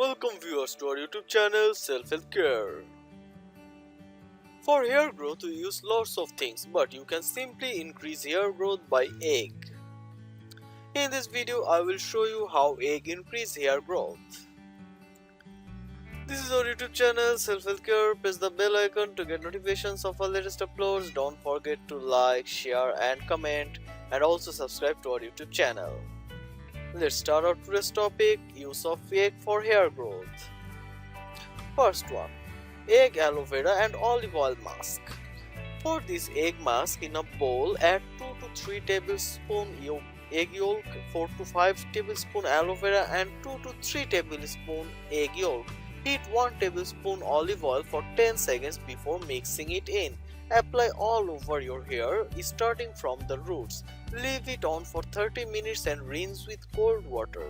Welcome viewers to our YouTube channel Self Health Care. For hair growth we use lots of things, but you can simply increase hair growth by egg. In this video I will show you how egg increase hair growth. This is our YouTube channel Self Health Care. Press the bell icon to get notifications of our latest uploads. Don't forget to like, share and comment, and also subscribe to our YouTube channel. Let's start our today's topic, use of egg for hair growth. First one, egg, aloe vera and olive oil mask. For this egg mask, in a bowl add 2 to 3 tablespoons egg yolk, 4 to 5 tablespoons aloe vera and 2 to 3 tablespoons egg yolk. Heat 1 tablespoon olive oil for 10 seconds before mixing it in. Apply all over your hair, starting from the roots. Leave it on for 30 minutes and rinse with cold water.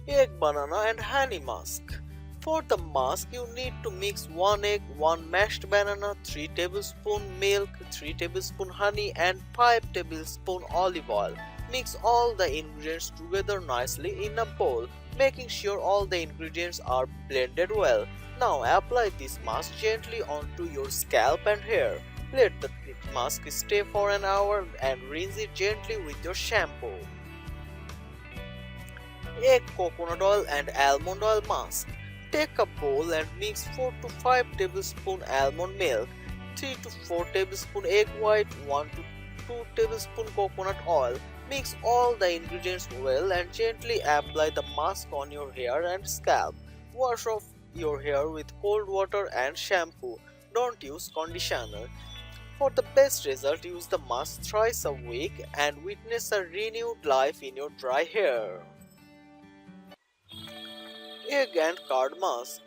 Egg, banana and honey mask. For the mask, you need to mix 1 egg, 1 mashed banana, 3 tablespoons milk, 3 tablespoons honey and 5 tablespoons olive oil. Mix all the ingredients together nicely in a bowl, making sure all the ingredients are blended well. Now apply this mask gently onto your scalp and hair. Let the mask stay for an hour and rinse it gently with your shampoo. Egg, coconut oil and almond oil mask. Take a bowl and mix 4 to 5 tablespoons almond milk, 3 to 4 tablespoons egg white, 1 to 2 tablespoons coconut oil. Mix all the ingredients well and gently apply the mask on your hair and scalp. Wash off your hair with cold water and shampoo. Don't use conditioner. For the best result, use the mask thrice a week and witness a renewed life in your dry hair. Egg and curd mask.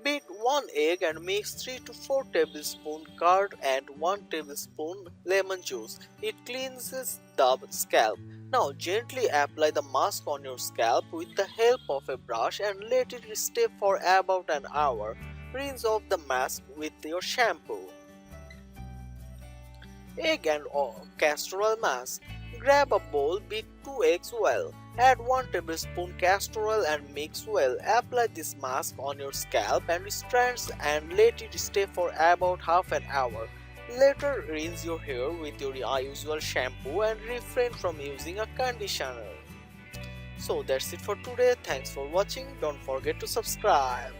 Beat 1 egg and mix 3 to 4 tablespoons curd and 1 tablespoon lemon juice. It cleanses the scalp. Now gently apply the mask on your scalp with the help of a brush and let it stay for about an hour. Rinse off the mask with your shampoo. Egg and castor oil mask. Grab a bowl, beat 2 eggs well. Add 1 tablespoon castor oil and mix well. Apply this mask on your scalp and strands and let it stay for about half an hour. Later, rinse your hair with your usual shampoo and refrain from using a conditioner. So that's it for today. Thanks for watching. Don't forget to subscribe.